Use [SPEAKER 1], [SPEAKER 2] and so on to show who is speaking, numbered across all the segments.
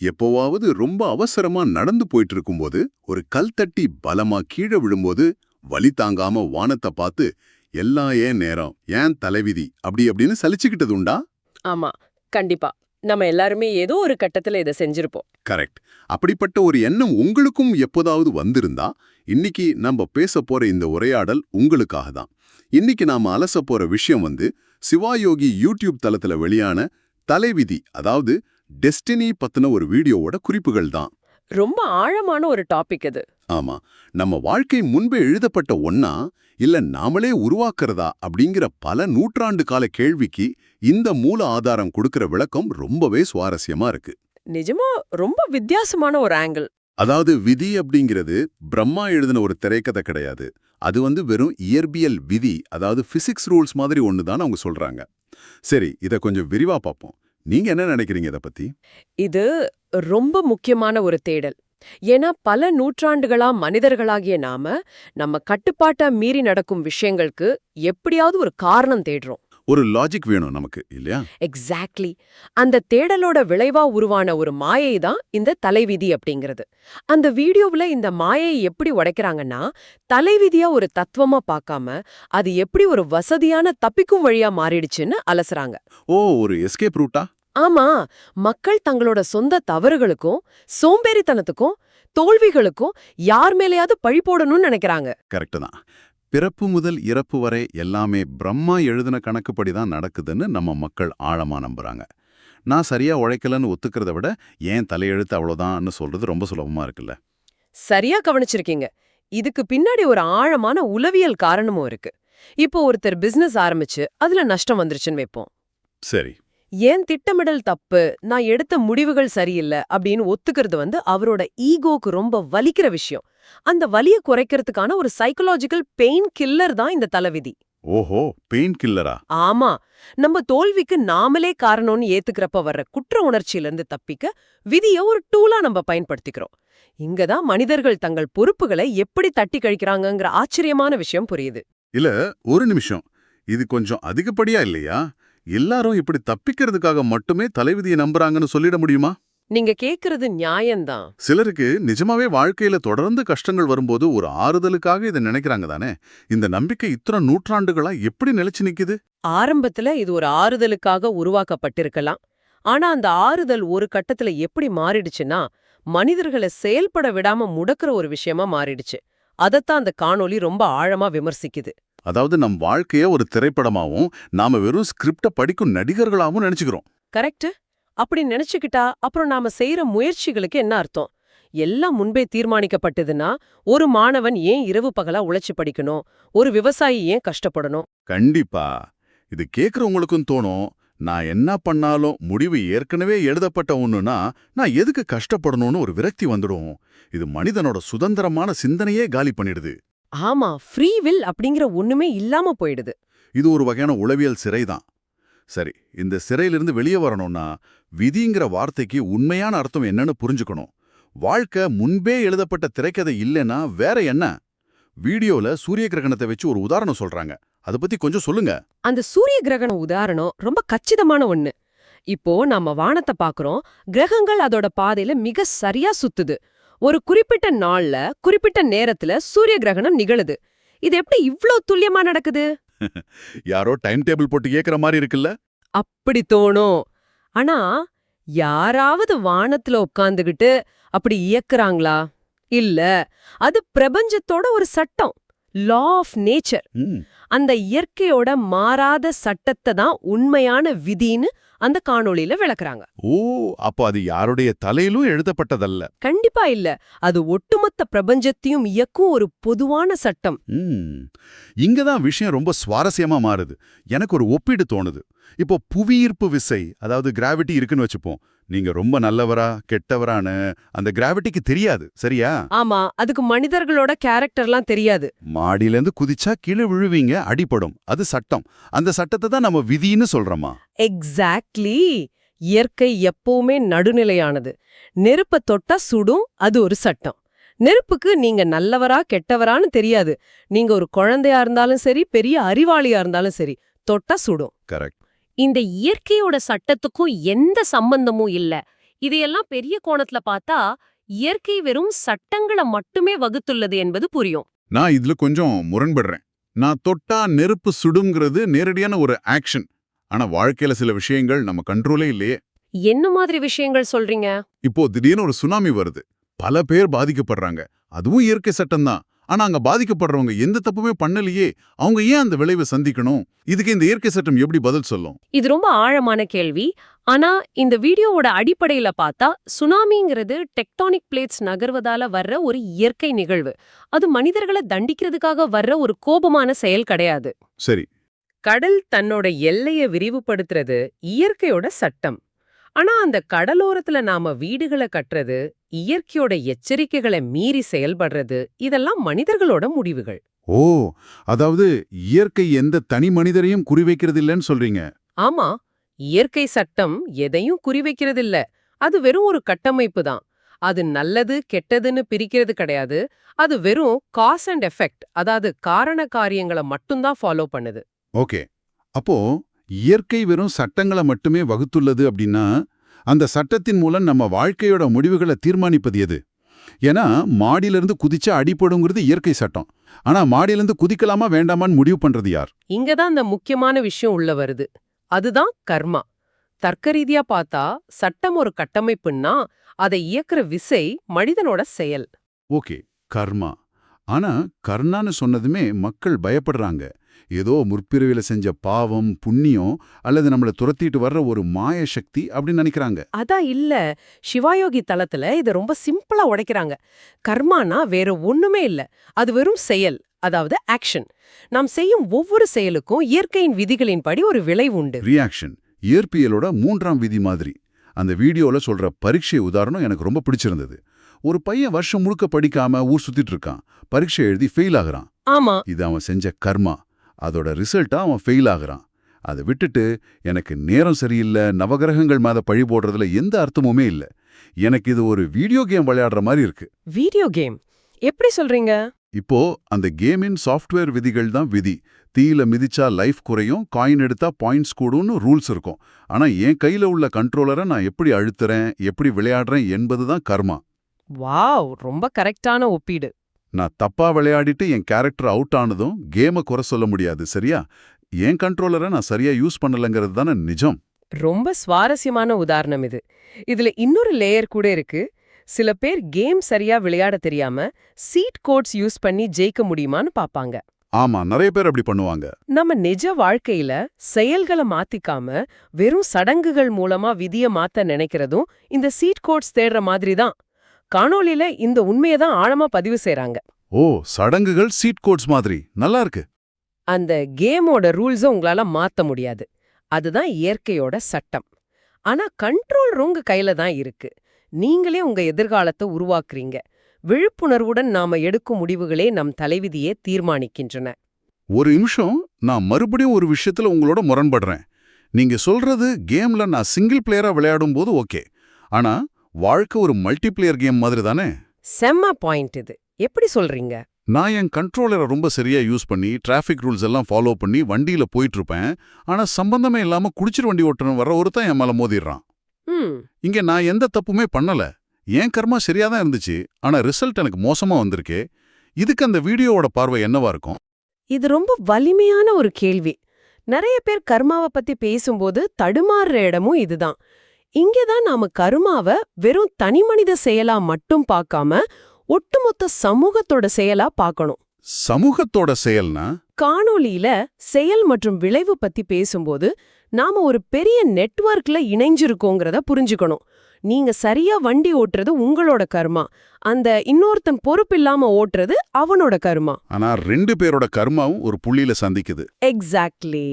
[SPEAKER 1] எப்போவாவது ரொம்ப அவசரமா நடந்து போயிட்டு இருக்கும்போது ஒரு கல் தட்டி பலமா கீழே விழும்போது வலி தாங்காம வானத்தை பார்த்து எல்லாம் ஏன் நேரம் ஏன் தலைவிதி அப்படின்னு சலிச்சுக்கிட்டது உண்டா?
[SPEAKER 2] ஆமா, கண்டிப்பா. நம்ம எல்லாருமே ஏதோ ஒரு கட்டத்துல இதை செஞ்சிருப்போம்.
[SPEAKER 1] கரெக்ட். அப்படிப்பட்ட ஒரு எண்ணம் உங்களுக்கும் எப்போதாவது வந்திருந்தா இன்னைக்கு நம்ம பேச போற இந்த உரையாடல் உங்களுக்காக தான். இன்னைக்கு நாம அலச போற விஷயம் சிவாயோகி யூடியூப் தளத்துல வெளியான தலைவிதி, அதாவது டெஸ்டினி பத்தின ஒரு வீடியோவோட குறிப்புகள் தான்.
[SPEAKER 2] ரொம்ப ஆழமான ஒரு டாபிக் இது.
[SPEAKER 1] ஆமா, நம்ம வாழ்க்கை முன்பே எழுதப்பட்ட ஒன்னா இல்ல நாமளே உருவாக்குறதா அப்படிங்கிற பல நூற்றாண்டு கால கேள்விக்கு இந்த மூல ஆதாரம் கொடுக்கிற விளக்கம் ரொம்பவே சுவாரஸ்யமா இருக்கு.
[SPEAKER 2] நிஜமா ரொம்ப வித்தியாசமான ஒரு ஆங்கிள்.
[SPEAKER 1] அதாவது விதி அப்படிங்கிறது பிரம்மா எழுதின ஒரு திரைக்கதை கிடையாது. அது வெறும் இயற்பியல் விதி, அதாவது பிசிக்ஸ் ரூல்ஸ் மாதிரி ஒண்ணுதான் அவங்க சொல்றாங்க. சரி, இத கொஞ்சம் விரிவா பார்ப்போம். நீங்க என்ன நினைக்கிறீங்க இத பத்தி?
[SPEAKER 2] இது ரொம்ப முக்கியமான ஒரு தேடல். ஏன்னா பல நூற்றாண்டுகளா மனிதர்களாகிய நம்ம கட்டுப்பாட்டை மீறி நடக்கும் விஷயங்களுக்கு எப்படியாவது ஒரு காரணம் தேடுறோம்.
[SPEAKER 1] ஒரு லாஜிக் வேணும் நமக்கு, இல்லையா?
[SPEAKER 2] எக்ஸாக்ட்லி. அந்த தேடலோட விளைவா உருவான ஒரு மாயை தான் இந்த தலைவிதி அப்படிங்கிறது. அந்த வீடியோவுல இந்த மாயை எப்படி உடைக்கிறாங்கன்னா, தலைவிதியா ஒரு தத்துவமா பார்க்காம அது எப்படி ஒரு வசதியான தப்பிக்கும் வழியா மாறிடுச்சுன்னு அலசுறாங்க.
[SPEAKER 1] ஓ, ஒரு எஸ்கேப் ரூட்டா?
[SPEAKER 2] ஆமா, மக்கள் தங்களோட சொந்த தவறுகளுக்கும் சோம்பேறித்தனத்துக்கும் தோல்விகளுக்கும் யார் மேலேயாவது பழி போடணும்னு நினைக்கிறாங்க.
[SPEAKER 1] கரெக்ட் தான். பிறப்பு முதல் இறப்பு வரை எல்லாமே பிரம்மா எழுதின கணக்குப்படி தான் நடக்குதுன்னு நம்ம மக்கள் ஆழமா நம்புறாங்க. நான் சரியா உழைக்கலன்னு ஒத்துக்கிறத விட ஏன் தலையெழுத்து அவ்வளோதான்னு சொல்றது ரொம்ப சுலபமா இருக்குல்ல.
[SPEAKER 2] சரியா கவனிச்சிருக்கீங்க. இதுக்கு பின்னாடி ஒரு ஆழமான உளவியல் காரணமும் இருக்கு. இப்போ ஒருத்தர் பிசினஸ் ஆரம்பிச்சு அதுல நஷ்டம் வந்துருச்சுன்னு வைப்போம்.
[SPEAKER 1] சரி,
[SPEAKER 2] ஏன் திட்டமிடல் தப்பு, நான் எடுத்த முடிவுகள் சரியில்லை அப்படின்னு ஒத்துக்கிறது அவரோட ஈகோக்கு ரொம்ப வலிக்கிற விஷயம். அந்த வலியை குறைக்கிறதுக்கான ஒரு சைக்கலாஜிக்கல் பெயின் கில்லர் தான் இந்த தலைவிதி.
[SPEAKER 1] ஓஹோ, பெயின் கில்லரா?
[SPEAKER 2] ஆமா, நம்ம தோல்விக்கு நாமளே காரணம்னு ஏத்துக்கிறப்ப வர்ற குற்ற உணர்ச்சியிலிருந்து தப்பிக்க விதிய ஒரு டூலா நம்ம பயன்படுத்திக்கிறோம். இங்கதான் மனிதர்கள் தங்கள் பொறுப்புகளை எப்படி தட்டி கழிக்கிறாங்கங்கிற ஆச்சரியமான விஷயம் புரியுது.
[SPEAKER 1] இல்ல, ஒரு நிமிஷம், இது கொஞ்சம் அதிகப்படியா இல்லையா? எல்லாரும் இப்படி தப்பிக்கிறதுக்காக மட்டுமே தலைவிதியை நம்புறாங்கன்னு சொல்லிட முடியுமா?
[SPEAKER 2] நீங்க கேக்குறது நியாயம்தான்.
[SPEAKER 1] சிலருக்கு நிஜமாவே வாழ்க்கையில தொடர்ந்து கஷ்டங்கள் வரும்போது ஒரு ஆறுதலுக்காக இதை நினைக்கிறாங்க தானே. இந்த நம்பிக்கை இத்தனை நூற்றாண்டுகளா எப்படி நிலைச்சு நிக்குது?
[SPEAKER 2] ஆரம்பத்துல இது ஒரு ஆறுதலுக்காக உருவாக்கப்பட்டிருக்கலாம். ஆனா அந்த ஆறுதல் ஒரு கட்டத்துல எப்படி மாறிடுச்சுன்னா, மனிதர்களை செயல்பட விடாம முடக்கிற ஒரு விஷயமா மாறிடுச்சு. அதத்தான் அந்த காணொளி ரொம்ப ஆழமா விமர்சிக்குது.
[SPEAKER 1] அதாவது நம் வாழ்க்கைய ஒரு திரைப்படமாவும் நாம வெறும் ஸ்கிரிப்ட படிக்கும் நடிகர்களாவும் நினைச்சுக்கிறோம்.
[SPEAKER 2] கரெக்ட். அப்படி நினைச்சுக்கிட்டா அப்புறம் நாம செய்யற முயற்சிகளுக்கு என்ன அர்த்தம்? எல்லாம் முன்பே தீர்மானிக்கப்பட்டதுன்னா, ஒரு மாணவன் ஏன் இரவு பகலா உழைச்சு படிக்கணும், ஒரு விவசாயி ஏன் கஷ்டப்படணும்?
[SPEAKER 1] கண்டிப்பா. இது கேக்குறவங்களுக்கும் தோணும், நான் என்ன பண்ணாலும் முடிவு ஏற்கனவே எழுதப்பட்ட ஒண்ணுனா நான் எதுக்கு கஷ்டப்படணும்னு ஒரு விரக்தி வந்துடும். இது மனிதனோட சுதந்திரமான சிந்தனையே காலி பண்ணிடுது.
[SPEAKER 2] ஆமா, ஃப்ரீ வில் அப்படிங்கிற ஒண்ணுமே இல்லாம போயிடுது.
[SPEAKER 1] இது ஒரு வகையான உளவியல் சிறைதான். சரி, இந்த சிறையிலிருந்து வெளியே வரணும்னா விதிங்கிற வார்த்தைக்கு உண்மையான அர்த்தம் என்னன்னு புரிஞ்சுக்கணும். வாழ்க்கை முன்பே எழுதப்பட்ட திரைக்கதை இல்லைன்னா வேற என்ன? வீடியோல சூரிய கிரகணத்தை வச்சு ஒரு உதாரணம் சொல்றாங்க. அதை பத்தி கொஞ்சம் சொல்லுங்க.
[SPEAKER 2] அந்த சூரிய கிரகண உதாரணம் ரொம்ப கச்சிதமான ஒண்ணு. இப்போ நாம வானத்தை பாக்குறோம், கிரகங்கள் அதோட பாதையில மிக சரியா சுத்துது. ஒரு குறிப்பிட்ட நாள்ல குறிப்பிட்ட நேரத்துல சூரிய கிரகணம் நிகழுது. இது எப்படி இவ்ளோ துல்லியமா நடக்குது?
[SPEAKER 1] யாரோ டைம் டேபிள் போட்டு கேக்குற மாதிரி இருக்குல்ல?
[SPEAKER 2] அப்படி தோணும். ஆனா யாராவது வானத்துல உட்கார்ந்துகிட்டு அப்படி இயக்குறாங்களா? இல்ல. அது பிரபஞ்சத்தோட ஒரு சட்டம், லா ஆஃப் நேச்சர். அந்த இயற்கையோட மாறாத சட்டத்தை தான் உண்மையான விதின்னு அந்த காணொளியில விளக்குறாங்க.
[SPEAKER 1] ஓ, அப்போ அது யாருடைய தலையிலும் எழுதப்பட்டதல்ல.
[SPEAKER 2] கண்டிப்பா இல்ல. அது ஒட்டுமொத்த பிரபஞ்சத்தையும் இயக்கும் ஒரு பொதுவான சட்டம்.
[SPEAKER 1] இங்கதான் விஷயம் ரொம்ப சுவாரஸ்யமா மாறுது. எனக்கு ஒரு ஒப்பீடு தோணுது. இப்போ புவியீர்ப்பு விசை, அதாவது கிராவிட்டி இருக்குன்னு வச்சுப்போம். நீங்க ரொம்ப நல்லவரா கெட்டவரான்னு அந்த கிராவிட்டிக்கு தெரியாது, சரியா?
[SPEAKER 2] ஆமா, அதுக்கு மனிதர்களோட கேரக்டர்லாம் தெரியாது.
[SPEAKER 1] மாடியிலேருந்து குதிச்சா கீழே விழுவீங்க, அடிபடும். அது சட்டம். அந்த சட்டத்தை தான் நம்ம விதின்னு சொல்றோமா?
[SPEAKER 2] எக்ஸாக்ட்லி. இயற்கை எப்பவுமே நடுநிலையானது. நெருப்ப தொட்டா சுடும், அது ஒரு சட்டம். நெருப்புக்கு நீங்க நல்லவரா கெட்டவரான்னு தெரியாது. நீங்க ஒரு குழந்தையா இருந்தாலும் சரி, பெரிய அறிவாளியா இருந்தாலும் சரி, தொட்டா சுடும்.
[SPEAKER 1] கரெக்ட்.
[SPEAKER 3] இந்த இயற்கையோட சட்டத்துக்கும் எந்த சம்பந்தமும் இல்ல.
[SPEAKER 2] இதையெல்லாம் பெரிய கோணத்துல பார்த்தா இயற்கை வெறும் சட்டங்களை மட்டுமே வகுத்துள்ளது என்பது புரியும்.
[SPEAKER 3] நான் இதுல கொஞ்சம் முரண்படுறேன். நான் தொட்டா நெருப்பு சுடுங்கிறது நேரடியான ஒரு ஆக்ஷன். ஆனா வாழ்க்கையில சில விஷயங்கள் நம்ம கண்ட்ரோலே இல்லையே.
[SPEAKER 2] என்ன மாதிரி விஷயங்கள் சொல்றீங்க?
[SPEAKER 3] இப்போ திடீர்னு ஒரு சுனாமி வருது. பல பேர் பாதிக்கப்படுறாங்க. அதுவும் இயற்கை சட்டம்தான். ஆனா அங்க பாதிக்கப்படுறவங்க எந்த தப்புமே பண்ணலையே. அவங்க ஏன் அந்த விளைவை சந்திக்கணும்? இதுக்கு இந்த இயற்கை சட்டம் எப்படி பதில் சொல்லும்?
[SPEAKER 2] இது ரொம்ப ஆழமான கேள்வி. ஆனா இந்த வீடியோவோட அடிப்படையில பார்த்தா சுனாமிங்கிறது டெக்டானிக் பிளேட்ஸ் நகர்வதால வர்ற ஒரு இயற்கை நிகழ்வு. அது மனிதர்களை தண்டிக்கிறதுக்காக வர்ற ஒரு கோபமான செயல் கிடையாது.
[SPEAKER 3] சரி.
[SPEAKER 2] கடல் தன்னோட எல்லைய விரிவுபடுத்துறது இயற்கையோட சட்டம். ஆனா அந்த கடலோரத்துல நாம வீடுகளை கட்டுறது, இயற்கையோட எச்சரிக்கைகளை மீறி செயல்படுறது, இதெல்லாம் மனிதர்களோட முடிவுகள்.
[SPEAKER 3] ஓ, அதாவது இயற்கை எந்த தனி மனிதரையும் குறிவைக்கிறது இல்லைன்னு சொல்றீங்க.
[SPEAKER 2] ஆமா, இயற்கை சட்டம் எதையும் குறிவைக்கிறதில்ல. அது வெறும் ஒரு கட்டமைப்பு தான். அது நல்லது கெட்டதுன்னு பிரிக்கிறது கிடையாது. அது வெறும் காஸ் அண்ட் எஃபெக்ட், அதாவது காரண காரியங்களை மட்டும்தான் ஃபாலோ பண்ணுது.
[SPEAKER 3] ஓகே. அப்போ இயற்கை வெறும் சட்டங்களை மட்டுமே வகுத்துள்ளது அப்படின்னா, அந்த சட்டத்தின் மூலம் நம்ம வாழ்க்கையோட முடிவுகளை தீர்மானிப்பது எது? ஏன்னா மாடியிலிருந்து குதிச்சா அடிபடுங்கிறது இயற்கை சட்டம். ஆனா மாடியிலிருந்து குதிக்கலாமா வேண்டாமான்னு முடிவு பண்றது யார்?
[SPEAKER 2] இங்கதான் அந்த முக்கியமான விஷயம் உள்ள வருது. அதுதான் கர்மா. தர்க்க ரீதியா பார்த்தா சட்டம் ஒரு கட்டமைப்புன்னா அதை இயக்குற விசை மனிதனோட செயல்.
[SPEAKER 3] ஓகே, கர்மா. ஆனா கர்ணான்னு சொன்னதுமே மக்கள் பயப்படுறாங்க. ஏதோ முற்பிறவில செஞ்ச பாவம், புண்ணியம் அல்லது நம்மள துரத்திட்டு வர்ற ஒரு மாய சக்தி அப்படின்னு நினைக்கிறாங்க.
[SPEAKER 2] அதான் இல்ல. சிவாயோகி தளத்துல இத ரொம்ப சிம்பிளா உடைக்கிறாங்க. கர்மானா வேற ஒண்ணுமே இல்ல. அது வெறும் செயல், அதாவது ஆக்ஷன். நாம் செய்யும் ஒவ்வொரு செயலுக்கும் இயற்கையின் விதிகளின்படி ஒரு விளைவு உண்டு.
[SPEAKER 3] ரியாக்ஷன் இயற்பியலோட 3ஆம் விதி மாதிரி. அந்த வீடியோல சொல்ற பரீட்சை உதாரணம் எனக்கு ரொம்ப பிடிச்சிருந்தது. ஒரு பையன் வருஷம் முழுக்க படிக்காம ஊர் சுத்திட்டு இருக்கான். பரீட்சை எழுதி ஃபெயில் ஆகுறான்.
[SPEAKER 2] ஆமா,
[SPEAKER 3] இது அவன் செஞ்ச கர்மா. அதோட ரிசல்ட்டா அவன் ஃபெயில் ஆகுறான். அதை விட்டுட்டு எனக்கு நேரம் சரியில்லை, நவகிரகங்கள் மேல பழி போடுறதுல எந்த அர்த்தமுமே இல்ல, எனக்கு இது ஒரு வீடியோ கேம் விளையாடுற மாதிரி இருக்கு.
[SPEAKER 2] வீடியோ கேம் எப்படி சொல்றீங்க?
[SPEAKER 3] இப்போ அந்த கேமின் சாஃப்ட்வேர் விதிகள் தான் விதி. தீயில மிதிச்சா லைஃப் குறையும், காயின் எடுத்தா பாயிண்ட்ஸ் கூடும்னு ரூல்ஸ் இருக்கும். ஆனா என் கையில உள்ள கண்ட்ரோலரை நான் எப்படி அழுத்துறேன், எப்படி விளையாடுறேன் என்பதுதான் கர்மா.
[SPEAKER 2] வாவ், ரொம்ப கரெக்டான ஒப்பீடு.
[SPEAKER 3] நான் தப்பா விளையாடிட்டு என் கேரக்டர் அவுட் ஆனதும் கேமை குறை சொல்ல முடியாது, சரியா? என் கண்ட்ரோலரை நான் சரியா யூஸ் பண்ணலங்கிறது தானே நிஜம்.
[SPEAKER 2] ரொம்ப சுவாரஸ்யமான உதாரணம் இது. இதுல இன்னொரு லேயர் கூட இருக்கு. சில பேர் கேம் சரியா விளையாட தெரியாம சீட் கோட்ஸ் யூஸ் பண்ணி ஜெயிக்க முடியுமான்னு பாப்பாங்க.
[SPEAKER 3] ஆமா, நிறைய பேர் அப்படி பண்ணுவாங்க.
[SPEAKER 2] நம்ம நிஜ வாழ்க்கையில செயல்களை மாத்திக்காம வெறும் சடங்குகள் மூலமா விதிய மாத்த நினைக்கிறதும் இந்த சீட் கோட்ஸ் தேடுற மாதிரி தான். காணொளியில இந்த உண்மையை தான் ஆழமா பதிவு செய்றாங்க.
[SPEAKER 3] ஓ, சடங்குகள் சீட் கோட்ஸ் மாதிரி. நல்லா இருக்கு.
[SPEAKER 2] அந்த கேமோட ரூல்ஸ உங்களால மாத்த முடியாது. அதுதான் இயற்கையோட சட்டம். ஆனா கண்ட்ரோல் உங்க கையில தான் இருக்கு. நீங்களே உங்க எதிர்காலத்தை உருவாக்குறீங்க. விழிப்புணர்வுடன் நாம எடுக்கும் முடிவுகளே நம் தலைவிதியே தீர்மானிக்கின்றன.
[SPEAKER 3] ஒரு நிமிஷம், நான் மறுபடியும் ஒரு விஷயத்துல உங்களோட முரண்படுறேன். நீங்க சொல்றது கேம்ல நான் சிங்கிள் பிளேயரா விளையாடும் போது ஓகே. ஆனா வாழ்க்கை ஒரு மல்டிபிளேயர் கேம் மாதிரி தானே?
[SPEAKER 2] செம்ம பாயிண்ட் இது. எப்படி சொல்றீங்க?
[SPEAKER 3] நான் என் கண்ட்ரோலரை ரொம்ப சரியா யூஸ் பண்ணி டிராஃபிக் ரூல்ஸ் எல்லாம் ஃபாலோ பண்ணி வண்டியில போயிட்டு இருப்பேன். ஆனா சம்பந்தமே இல்லாம குடிச்சிட்டு வண்டி ஓட்டுறவன் வர ஒருத்தன் என் மேல மோதிடுறான். இங்க நான் எந்த தப்புமே பண்ணல. என் கர்மா சரியா தான் இருந்துச்சு. ஆனா ரிசல்ட் எனக்கு மோசமா வந்திருக்கே. இதுக்கு அந்த வீடியோவோட பார்வை என்னவா இருக்கும்?
[SPEAKER 2] இது ரொம்ப வலிமையான ஒரு கேள்வி. நிறைய பேர் கர்மாவை பத்தி பேசும்போது தடுமாறுற இடமும் இதுதான். இங்கேதான் நாம கர்மாவை வெறும் தனிமனித செயலா மட்டும் பார்க்காம ஒட்டுமொத்த சமூகத்தோட செயலா பார்க்கணும்.
[SPEAKER 3] சமூகத்தோட செயல்னா?
[SPEAKER 2] காணொளியில செயல் மற்றும் விளைவு பத்தி பேசும்போது நாம ஒரு பெரிய நெட்வொர்க்ல இணைஞ்சிருக்கோங்கிறத புரிஞ்சுக்கணும். நீங்க சரியா வண்டி ஓட்டுறது உங்களோட கர்மா, அந்த இன்னொருத்தன் பொறுப்பில்லாம ஓட்டுறது அவனோட கர்மா.
[SPEAKER 3] ஆனா 2 பேரோட கர்மாவும் ஒரு புள்ளியில சந்திக்குது.
[SPEAKER 2] எக்ஸாக்ட்லி.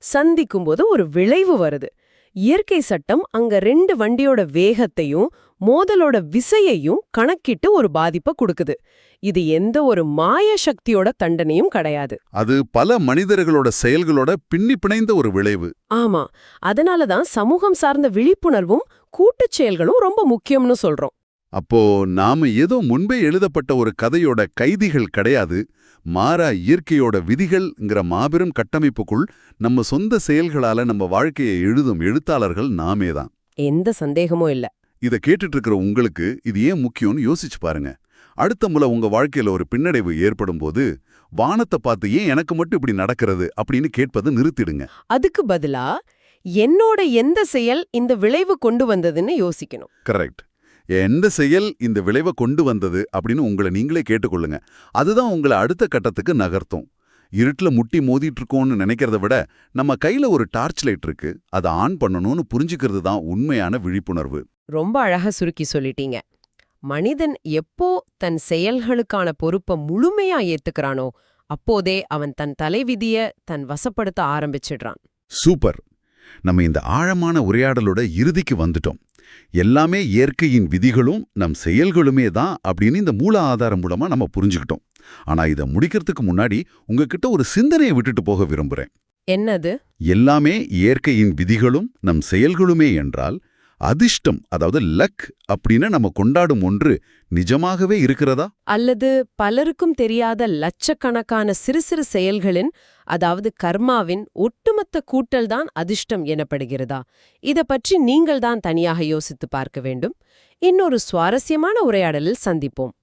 [SPEAKER 2] சந்திக்கும்போது ஒரு விளைவு வருது. இயற்கை சட்டம் அங்க 2 வண்டியோட வேகத்தையும் மோதலோட விசையையும் கணக்கிட்டு ஒரு பாதிப்பை கொடுக்குது. இது எந்த ஒரு மாய சக்தியோட தண்டனையும் கிடையாது.
[SPEAKER 3] அது பல மனிதர்களோட செயல்களோட பின்னி பிணைந்த ஒரு விளைவு.
[SPEAKER 2] ஆமா, அதனாலதான் சமூகம் சார்ந்த விழிப்புணர்வும் கூட்டுச் செயல்களும் ரொம்ப முக்கியம்னு சொல்றோம்.
[SPEAKER 3] அப்போ நாம ஏதோ முன்பே எழுதப்பட்ட ஒரு கதையோட கைதிகள் கிடையாது. மாறா இயற்கையோட விதிகள்ங்கிற மாபெரும் கட்டமைப்புக்குள் நம்ம சொந்த செயல்களால நம்ம வாழ்க்கையை எழுதும் எழுத்தாளர்கள் நாமேதான்.
[SPEAKER 2] எந்த சந்தேகமும் இல்ல.
[SPEAKER 3] இத கேட்டுட்டு இருக்கிற உங்களுக்கு இது ஏன் முக்கியம்னு யோசிச்சு பாருங்க. அடுத்த முறை உங்க வாழ்க்கையில ஒரு பின்னடைவு ஏற்படும் போது வானத்தை பார்த்து ஏன் எனக்கு மட்டும் இப்படி நடக்கிறது அப்படின்னு கேட்பதை நிறுத்திடுங்க.
[SPEAKER 2] அதுக்கு பதிலா என்னோட எந்த செயல் இந்த விளைவு கொண்டு வந்ததுன்னு யோசிக்கணும்.
[SPEAKER 3] கரெக்ட். எந்த செயல் இந்த விளைவை கொண்டு வந்தது அப்படின்னு உங்களை நீங்களே கேட்டுக்கொள்ளுங்க. அதுதான் உங்களை அடுத்த கட்டத்துக்கு நகர்த்தும். இருட்டுல முட்டி மோதிட்டு இருக்கோம்னு நினைக்கிறத விட நம்ம கையில ஒரு டார்ச் லைட் இருக்கு, அதை ஆன் பண்ணணும்னு புரிஞ்சுக்கிறது தான் உண்மையான விழிப்புணர்வு.
[SPEAKER 2] ரொம்ப அழகா சுருக்கி சொல்லிட்டீங்க. மனிதன் எப்போ தன் செயல்களுக்கான பொறுப்பை முழுமையா ஏத்துக்கிறானோ அப்போதே அவன் தன் தலைவிதிய தன் வசப்படுத்த ஆரம்பிச்சிடுறான்.
[SPEAKER 3] சூப்பர். நம்ம இந்த ஆழமான உரையாடலோட இறுதிக்கு வந்துட்டோம். எல்லாமே இயற்கையின் விதிகளும் நம் செயல்களுமே தான் அப்படின்னு இந்த மூல ஆதாரம் மூலமா நம்ம புரிஞ்சுக்கிட்டோம். ஆனா இதை முடிக்கிறதுக்கு முன்னாடி உங்ககிட்ட ஒரு சிந்தனையை விட்டுட்டு போக விரும்புறேன்.
[SPEAKER 2] என்னது?
[SPEAKER 3] எல்லாமே இயற்கையின் விதிகளும் நம் செயல்களுமே என்றால் அதிர்ஷ்டம், அதாவது லக் அப்படின்னு நம்ம கொண்டாடும் ஒன்று நிஜமாகவே இருக்கிறதா?
[SPEAKER 2] அல்லது பலருக்கும் தெரியாத லட்சக்கணக்கான சிறு சிறு செயல்களின், அதாவது கர்மாவின் ஒட்டுமொத்த கூட்டல் தான் அதிர்ஷ்டம் எனப்படுகிறதா? இத பற்றி நீங்கள் தான் தனியாக யோசித்து பார்க்க வேண்டும். இன்னொரு சுவாரஸ்யமான உரையாடலில் சந்திப்போம்.